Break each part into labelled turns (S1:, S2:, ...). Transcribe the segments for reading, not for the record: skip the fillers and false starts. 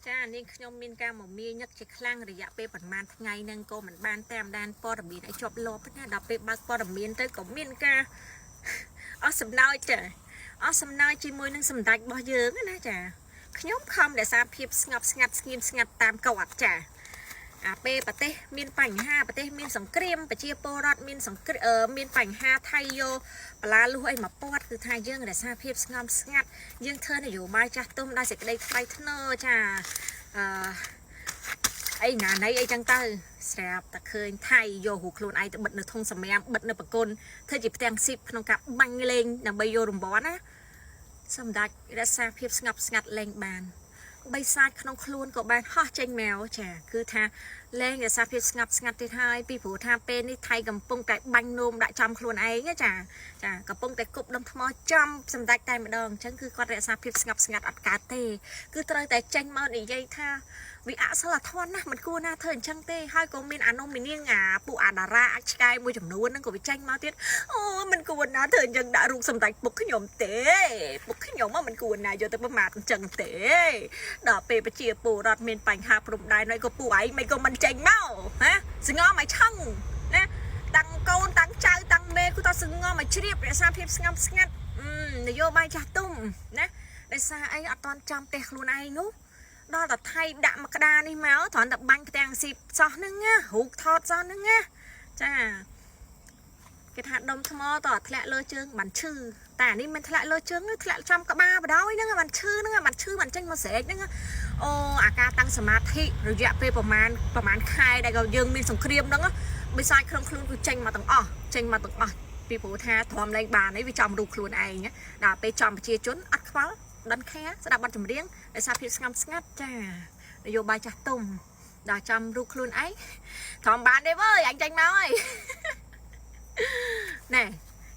S1: ចានាងខ្ញុំមានការមកមានញឹកជាខ្លាំងរយៈពេលប្រហែលថ្ងៃនឹងក៏មិនបានតាមដានព័ត៌មានឲ្យជាប់លាប់ណាដល់ពេលបើកព័ត៌មានទៅក៏មានការអស់សំណើចចាអស់សំណើចជាមួយនឹងសម្ដេចរបស់យើងណាចាខ្ញុំខំរក្សាភាពស្ងប់ស្ងាត់ស្ងៀមស្ងាត់តាមគាត់ចាអាពេលប្រទេសមានបញ្ហាប្រទេសមានសង្គ្រាមប្រជាពលរដ្ឋមានបញ្ហាថៃយកបលាលុះអីមកពាត់គឺថាយើងរក្សាភាពស្ងប់ស្ងាត់យើងធ្វើនយោបាយចាស់ទុំដោយសេចក្តីថ្លៃថ្នូរចាអីណាណៃអីចឹងទៅស្រាប់តែឃើញថៃយករូបខ្លួនឯងទៅបិទនៅធុងសម្រាមបិទនៅបង្គន់ធ្វើជាផ្ទាំងស៊ីបក្នុងការបាញ់លេងដើម្បីយករង្វាន់ណាសម្ដេចរក្សាភាពស្ងប់ស្ងាត់លែងបានបីសាច់ក្នុងខ្លួនក៏បានហោះចេញមកចាគឺថាលែងរក្សាភាពស្ងប់ស្ងាត់ទៀតហើយពីព្រោះថាពេលនេះថៃកំពុងតែបាញ់នោមដាក់ចំខ្លួនឯងចាកំពុងតែគប់ដុំថ្មចំសម្ដេចតែម្ដងអញ្ចឹងគឺគាត់រក្សាភាពស្ងប់ស្ងាត់អត់កើតទេគឺត្រូវតែចេញមកនិយាយថាវាអសិលធម៌ណាស់មិនគួរណាធ្វើអញ្ចឹងទេហើយក៏មានអានុំមីនាងពួកអាតារាឆ្កែមួយចំនួនហ្នឹងក៏វាចេញមកទៀតអូមិនគួរណាធ្វើអញ្ចឹងដាក់រូបសម្ដេចពុកខ្ញុំទេពុកខ្ញុំមិនគួរណាយកទៅប្រមាថអញ្ចឹងទេដល់ពេលប្រជាពលរដ្ឋមានបញ្ហាព្រំដែនហើយក៏ពួកឯងមិនក៏មិនចេញមកហ៎ស្ងល់មកឆឹងណាតាំងកូនតាំងចៅតាំងមេគឺតស្ងល់មកជ្រាបរក្សាភាពស្ងប់ស្ងាត់នយោបាយចាស់ទុំណាដោយសារអីអត់តន់ចាំផ្ទះខ្លួនឯងនោះដល់តែថៃដាក់មកក្តារនេះមកគ្រាន់តែបាញ់ផ្ទាំងស៊ីបសោះហ្នឹងណារូបថតសោះហ្នឹងណាចាគេថាដុំថ្មតធ្លាក់លើជើងបានឈឺតែនេះមិនធ្លាក់លើជើងធ្លាក់ចំក្បាលបដ ாய் ហ្នឹងបានឈឺហ្នឹងបានឈឺបានចេញមកស្រែកហ្នឹងអូអាការតាំងសមាធិរយៈពេលប្រហែលខែដែលក៏យើងមានសង្គ្រាមហ្នឹងបិសាចក្នុងខ្លួនគឺចេញមកទាំងអស់ពីព្រោះថាទ្រាំលែងបានហើយវាចំរូបខ្លួនឯងដល់ពេលចំប្រជាជនអត់ខ្វល់ដិនខាស្ដាប់បទចម្រៀងដោយសារភាពស្ងប់ស្ងាត់ចានយោបាយចាស់ទុំដល់ចំរូបខ្លួនឯងធំបានទេវើយអញចេញមកហើយណែ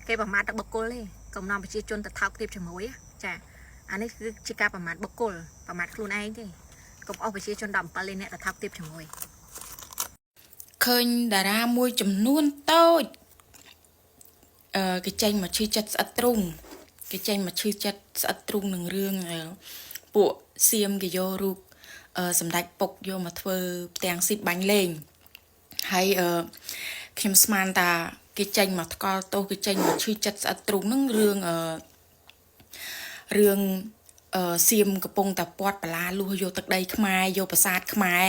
S1: គេប្រមាថតែបុគ្គលទេកំណំប្រជាជនទៅថោកទៀតជាមួយចាអានេះគឺជាការប្រមាថបុគ្គលប្រមាថខ្លួនឯងទេកុំអស់ប្រជាជន17លានអ្នកទៅថោកទៀតជាមួយ
S2: ឃើញតារាមួយចំនួនតូចគេចេញមកឈឺចិត្តស្អិតទ្រូងគេចេញមកឈឺចិត្តស្អិតទ្រូងនឹងរឿងពួកសៀមគេយករូបសម្ដេចពុកយកមកធ្វើផ្ទាំងស៊ីបបាញ់លេងហើយខ្ញុំស្មានថាគេចេញមកថ្កល់ទោសគេចេញមកឈឺចិត្តស្អិតទ្រូងនឹងរឿងសៀមកំពុងតែពាត់បលាលួសយកទឹកដីខ្មែរយកប្រាសាទខ្មែរ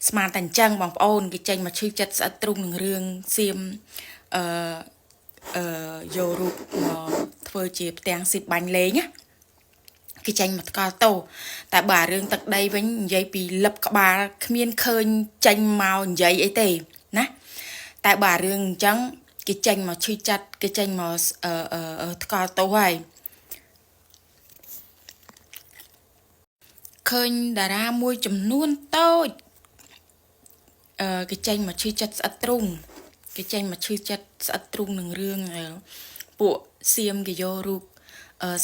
S2: ស្មានតែអញ្ចឹងបងប្អូនគេចេញមកឈឺចិត្តស្អិតទ្រូងនឹងរឿងសៀមយករូបមកធ្វើជាផ្ទាំងស៊ីបបាញ់លេងណាគេចេញមកថ្កល់ទោសតែបើរឿងទឹកដីវិញនិយាយពីលឹបក្បាលគ្មានឃើញចេញមកនិយាយអីទេណាតែបើរឿងអញ្ចឹងគេចេញមកឈឺចិត្តគេចេញមកថ្កល់ទោសហើយឃើញតារាមួយចំនួនតូចគេចេញមកឈឺចិត្តស្អិតទ្រូងគេចេញមកឈឺចិត្តស្អិតទ្រូងនឹងរឿងពួកសៀមគេយករូប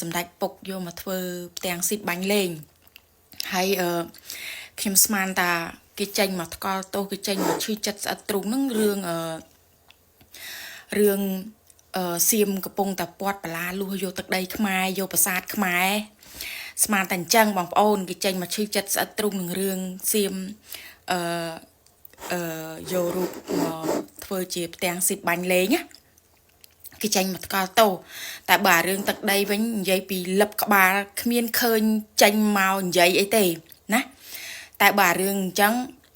S2: សម្ដេចពុកយកមកធ្វើផ្ទាំងស៊ីបបាញ់លេងហើយខ្ញុំស្មានថាគេចេញមកថ្កល់ទោសគេចេញមកឈឺចិត្តស្អិតទ្រូងនឹងរឿងសៀមកំពុងតែពាត់បលាលួសយកទឹកដីខ្មែរយកប្រាសាទខ្មែរស្មានតែអញ្ចឹងបងប្អូនគេចេញមកឈឺចិត្តស្អិតទ្រូងនឹងរឿងសៀមយករូបមកធ្វើជាផ្ទាំងស៊ីបបាញ់លេងណាគេចេញមកថ្កល់ទោសតែបើរឿងទឹកដីវិញនិយាយពីលឹបក្បាលគ្មានឃើញចេញមកនិយាយអីទេណាតែបើរឿងអញ្ចឹង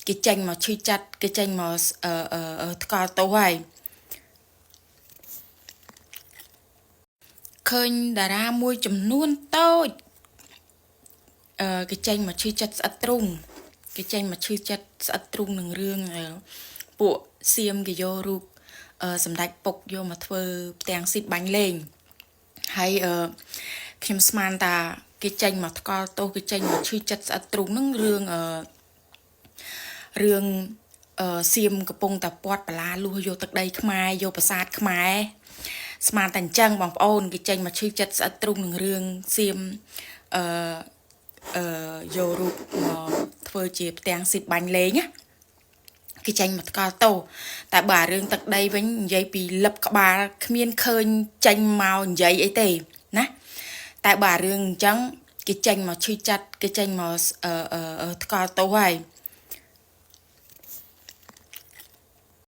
S2: គេចេញមកឈឺចិត្តគេចេញមកថ្កល់ទោសហើយឃើញតារាមួយចំនួនតូចគេចេញមកឈឺចិត្តស្អិតទ្រូងគេចេញមកឈឺចិត្តស្អិតទ្រូងនឹងរឿងពួកសៀមគេយករូបសម្ដេចពុកយកមកធ្វើផ្ទាំងស៊ីបបាញ់លេងហើយខ្ញុំស្មានថាគេចេញមកថ្កល់ទោសគេចេញមកឈឺចិត្តស្អិតទ្រូងនឹងរឿងសៀមកំពុងតែពាត់បលាលួសយកទឹកដីខ្មែរយកប្រាសាទខ្មែរស្មានតែអញ្ចឹងបងប្អូនគេចេញមកឈឺចិត្តស្អិតទ្រូងនឹងរឿងសៀមយករូបមកធ្វើជាផ្ទាំងស៊ីបបាញ់លេងណាគេចេញមកថ្កល់ទោសតែបើរឿងទឹកដីវិញនិយាយពីលឹបក្បាលគ្មានឃើញចេញមកនិយាយអីទេណាតែបើរឿងអញ្ចឹង គេចេញមកឈឺចិត្តគេចេញមកថ្កល់ទៅហើយ